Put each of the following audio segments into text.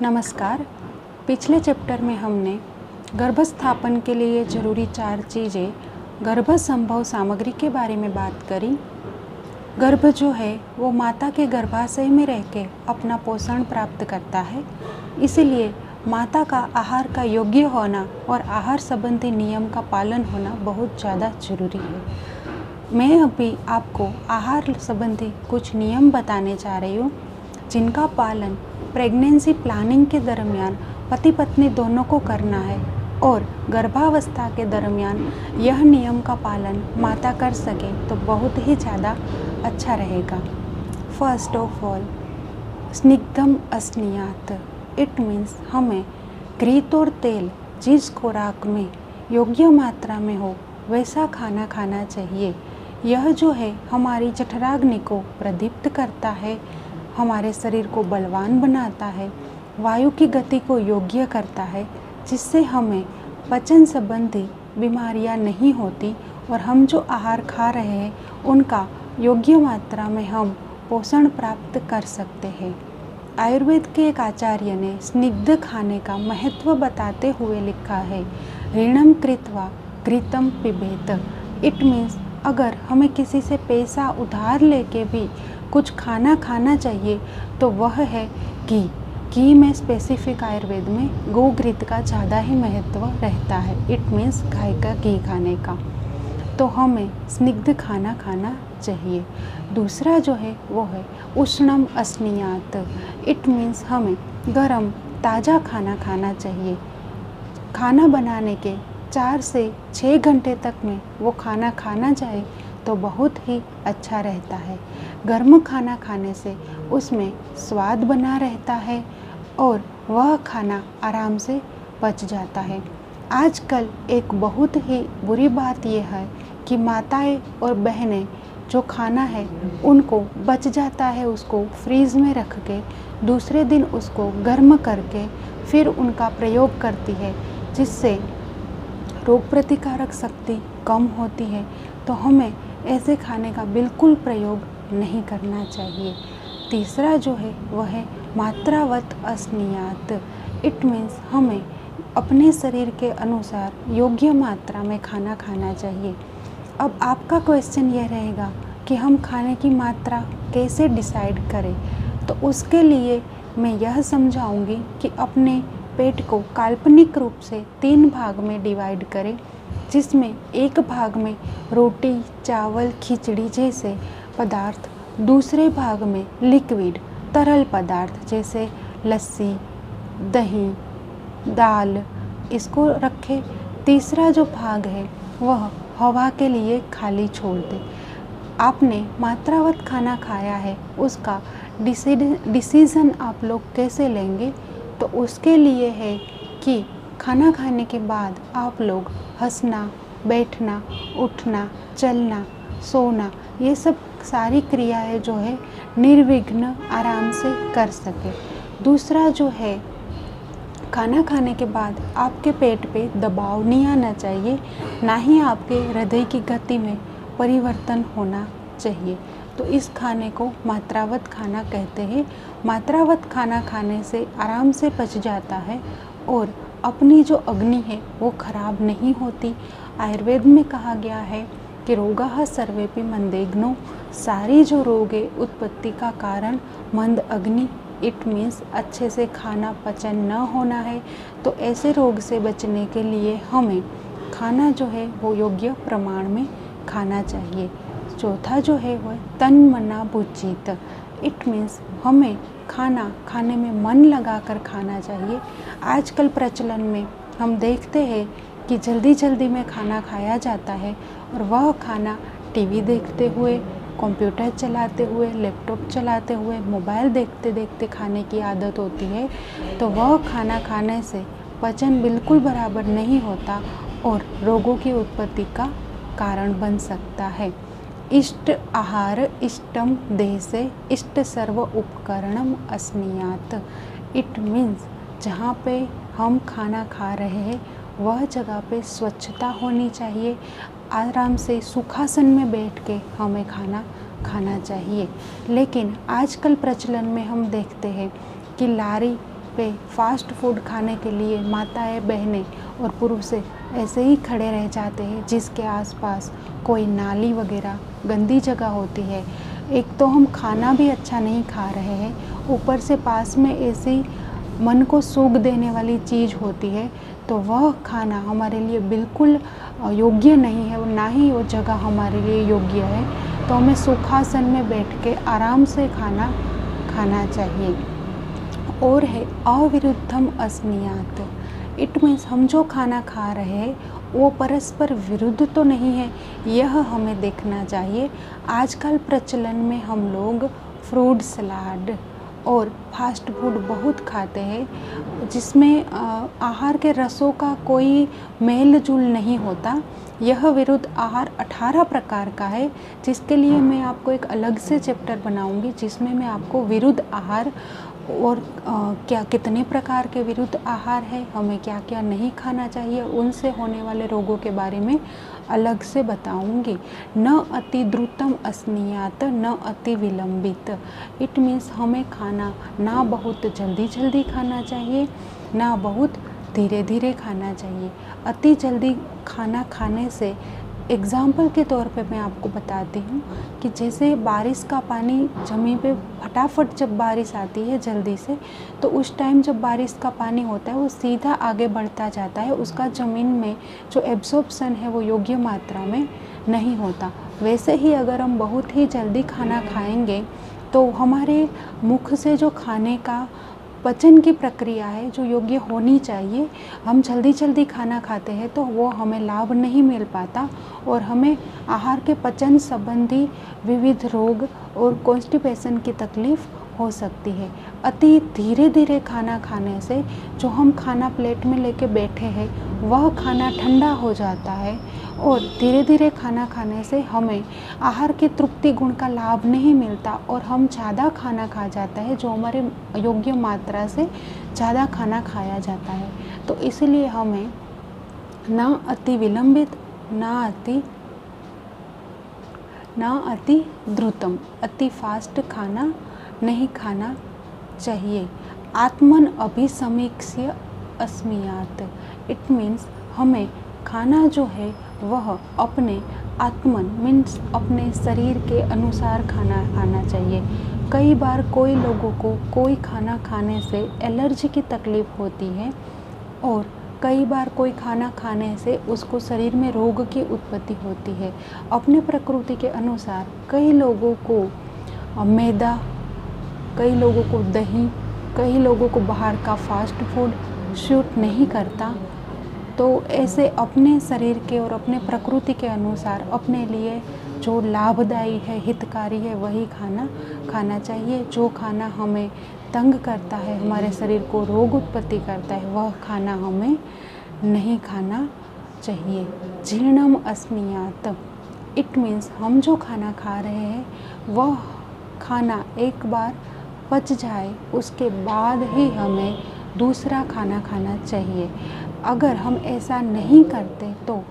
नमस्कार। पिछले चैप्टर में हमने गर्भस्थापन के लिए ज़रूरी 4 चीज़ें गर्भ संभव सामग्री के बारे में बात करी। गर्भ जो है वो माता के गर्भाशय में रह के अपना पोषण प्राप्त करता है, इसीलिए माता का आहार का योग्य होना और आहार संबंधी नियम का पालन होना बहुत ज़्यादा ज़रूरी है। मैं अभी आपको आहार संबंधी कुछ नियम बताने जा रही हूँ जिनका पालन प्रेगनेंसी प्लानिंग के दरमियान पति पत्नी दोनों को करना है और गर्भावस्था के दरमियान यह नियम का पालन माता कर सके तो बहुत ही ज़्यादा अच्छा रहेगा। फर्स्ट ऑफ ऑल, स्निग्धम अस्नियात। इट मीन्स हमें घृत और तेल जिस खुराक में योग्य मात्रा में हो वैसा खाना खाना चाहिए। यह जो है हमारी जठराग्नि को प्रदीप्त करता है, हमारे शरीर को बलवान बनाता है, वायु की गति को योग्य करता है, जिससे हमें पाचन संबंधी बीमारियां नहीं होती और हम जो आहार खा रहे हैं उनका योग्य मात्रा में हम पोषण प्राप्त कर सकते हैं। आयुर्वेद के एक आचार्य ने स्निग्ध खाने का महत्व बताते हुए लिखा है, ऋणम कृत्वा घृतम पिबेत। इट मीन्स अगर हमें किसी से पैसा उधार लेके भी कुछ खाना खाना चाहिए तो वह है घी में स्पेसिफिक आयुर्वेद में गौ घृत का ज़्यादा ही महत्व रहता है। इट मीन्स गाय का घी खाने का, तो हमें स्निग्ध खाना खाना चाहिए। दूसरा जो है वो है उष्णम अस्नियात। इट मीन्स हमें गरम ताज़ा खाना खाना चाहिए। खाना बनाने के 4 से 6 घंटे तक में वो खाना खाना जाए तो बहुत ही अच्छा रहता है। गर्म खाना खाने से उसमें स्वाद बना रहता है और वह खाना आराम से पच जाता है। आजकल एक बहुत ही बुरी बात यह है कि माताएं और बहनें जो खाना है उनको बच जाता है, उसको फ्रीज़ में रख के दूसरे दिन उसको गर्म करके फिर उनका प्रयोग करती है, जिससे रोग प्रतिकारक शक्ति कम होती है। तो हमें ऐसे खाने का बिल्कुल प्रयोग नहीं करना चाहिए। तीसरा जो है वह है मात्रावत अस्नियात। इट मीन्स हमें अपने शरीर के अनुसार योग्य मात्रा में खाना खाना चाहिए। अब आपका क्वेश्चन यह रहेगा कि हम खाने की मात्रा कैसे डिसाइड करें, तो उसके लिए मैं यह समझाऊंगी कि अपने पेट को काल्पनिक रूप से 3 भाग में डिवाइड करें, जिसमें एक भाग में रोटी, चावल, खिचड़ी जैसे पदार्थ, दूसरे भाग में लिक्विड तरल पदार्थ जैसे लस्सी, दही, दाल इसको रखें। तीसरा जो भाग है वह हवा के लिए खाली छोड़ दें। आपने मात्रावत खाना खाया है, उसका डिसीज़न आप लोग कैसे लेंगे, तो उसके लिए है कि खाना खाने के बाद आप लोग हंसना, बैठना, उठना, चलना, सोना, ये सब सारी क्रियाएं जो है निर्विघ्न आराम से कर सके। दूसरा जो है, खाना खाने के बाद आपके पेट पे दबाव नहीं आना चाहिए, ना ही आपके हृदय की गति में परिवर्तन होना चाहिए। तो इस खाने को मात्रावत खाना कहते हैं। मात्रावत खाना खाने से आराम से पच जाता है और अपनी जो अग्नि है वो खराब नहीं होती। आयुर्वेद में कहा गया है कि रोगाः सर्वेपि मंदेग्नो। सारी जो रोग है उत्पत्ति का कारण मंद अग्नि। इट मीन्स अच्छे से खाना पचन न होना है। तो ऐसे रोग से बचने के लिए हमें खाना जो है वो योग्य प्रमाण में खाना चाहिए। चौथा जो है वह तन मना बुचित। इट मीन्स हमें खाना खाने में मन लगाकर खाना चाहिए। आजकल प्रचलन में हम देखते हैं कि जल्दी जल्दी में खाना खाया जाता है और वह खाना टीवी देखते हुए, कंप्यूटर चलाते हुए, लैपटॉप चलाते हुए, मोबाइल देखते देखते खाने की आदत होती है। तो वह खाना खाने से पाचन बिल्कुल बराबर नहीं होता और रोगों की उत्पत्ति का कारण बन सकता है। इष्ट आहार इष्टम देह से इष्ट सर्व उपकरणम अस्नियात। इट मीन्स जहाँ पे हम खाना खा रहे हैं वह जगह पे स्वच्छता होनी चाहिए। आराम से सुखासन में बैठ के हमें खाना खाना चाहिए। लेकिन आजकल प्रचलन में हम देखते हैं कि लारी पे फास्ट फूड खाने के लिए माताएं, बहनें और पुरुष ऐसे ही खड़े रह जाते हैं, जिसके आसपास कोई नाली वगैरह गंदी जगह होती है। एक तो हम खाना भी अच्छा नहीं खा रहे हैं, ऊपर से पास में ऐसी मन को सूख देने वाली चीज़ होती है, तो वह खाना हमारे लिए बिल्कुल योग्य नहीं है और ना ही वो जगह हमारे लिए योग्य है। तो हमें सुखासन में बैठ के आराम से खाना खाना चाहिए। और है अविरुद्धम अस्नुयात। इट मीन्स हम जो खाना खा रहे हैं वो परस्पर विरुद्ध तो नहीं है, यह हमें देखना चाहिए। आजकल प्रचलन में हम लोग फ्रूट सलाद और फास्ट फूड बहुत खाते हैं, जिसमें आहार के रसों का कोई मेल जोल नहीं होता। यह विरुद्ध आहार 18 प्रकार का है, जिसके लिए मैं आपको एक अलग से चैप्टर बनाऊंगी, जिसमें मैं आपको विरुद्ध आहार और क्या कितने प्रकार के विरुद्ध आहार है, हमें क्या क्या नहीं खाना चाहिए, उनसे होने वाले रोगों के बारे में अलग से बताऊंगी। न अति द्रुतम अस्नुयात न अति विलंबित। इट मीन्स हमें खाना ना बहुत जल्दी जल्दी खाना चाहिए, ना बहुत धीरे धीरे खाना चाहिए। अति जल्दी खाना खाने से एग्ज़ाम्पल के तौर पे मैं आपको बताती हूँ कि जैसे बारिश का पानी ज़मीन पे फटाफट जब बारिश आती है जल्दी से, तो उस टाइम जब बारिश का पानी होता है वो सीधा आगे बढ़ता जाता है, उसका ज़मीन में जो एब्जॉर्प्शन है वो योग्य मात्रा में नहीं होता। वैसे ही अगर हम बहुत ही जल्दी खाना खाएंगे तो हमारे मुख से जो खाने का पचन की प्रक्रिया है जो योग्य होनी चाहिए, हम जल्दी जल्दी खाना खाते हैं तो वो हमें लाभ नहीं मिल पाता और हमें आहार के पचन संबंधी विविध रोग और कॉन्स्टिपेशन की तकलीफ़ हो सकती है। अति धीरे धीरे खाना खाने से जो हम खाना प्लेट में लेके बैठे हैं वह खाना ठंडा हो जाता है और धीरे धीरे खाना खाने से हमें आहार के तृप्ति गुण का लाभ नहीं मिलता और हम ज़्यादा खाना खा जाता है, जो हमारे योग्य मात्रा से ज़्यादा खाना खाया जाता है। तो इसलिए हमें ना अति विलंबित ना अति द्रुतम, अति फास्ट खाना नहीं खाना चाहिए। आत्मन अभिसमीक्ष्य अस्नुयात। इट मीन्स हमें खाना जो है वह अपने आत्मन मीन्स अपने शरीर के अनुसार खाना खाना चाहिए। कई बार कोई लोगों को कोई खाना खाने से एलर्जी की तकलीफ़ होती है और कई बार कोई खाना खाने से उसको शरीर में रोग की उत्पत्ति होती है। अपने प्रकृति के अनुसार कई लोगों को मैदा, कई लोगों को दही, कई लोगों को बाहर का फास्ट फूड सूट नहीं करता। तो ऐसे अपने शरीर के और अपने प्रकृति के अनुसार अपने लिए जो लाभदायी है, हितकारी है, वही खाना खाना चाहिए। जो खाना हमें तंग करता है, हमारे शरीर को रोग उत्पत्ति करता है, वह खाना हमें नहीं खाना चाहिए। जीर्णम अस्नुयात। इट मीन्स हम जो खाना खा रहे हैं वह खाना एक बार पच जाए उसके बाद ही हमें दूसरा खाना खाना चाहिए। अगर हम ऐसा नहीं करते तो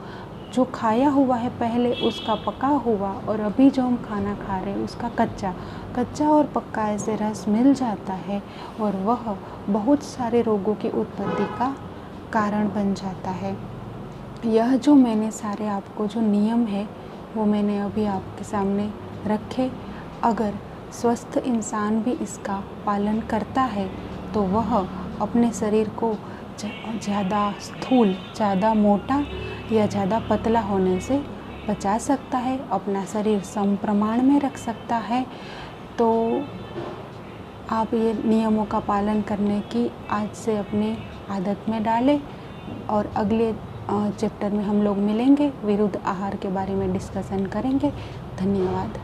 जो खाया हुआ है पहले उसका पका हुआ और अभी जो हम खाना खा रहे हैं उसका कच्चा और पक्का ऐसे रस मिल जाता है और वह बहुत सारे रोगों की उत्पत्ति का कारण बन जाता है। यह जो मैंने सारे आपको जो नियम है वो मैंने अभी आपके सामने रखे। अगर स्वस्थ इंसान भी इसका पालन करता है तो वह अपने शरीर को ज़्यादा स्थूल, ज़्यादा मोटा या ज़्यादा पतला होने से बचा सकता है, अपना शरीर सम प्रमाण में रख सकता है। तो आप ये नियमों का पालन करने की आज से अपनी आदत में डालें और अगले चैप्टर में हम लोग मिलेंगे, विरुद्ध आहार के बारे में डिस्कशन करेंगे। धन्यवाद।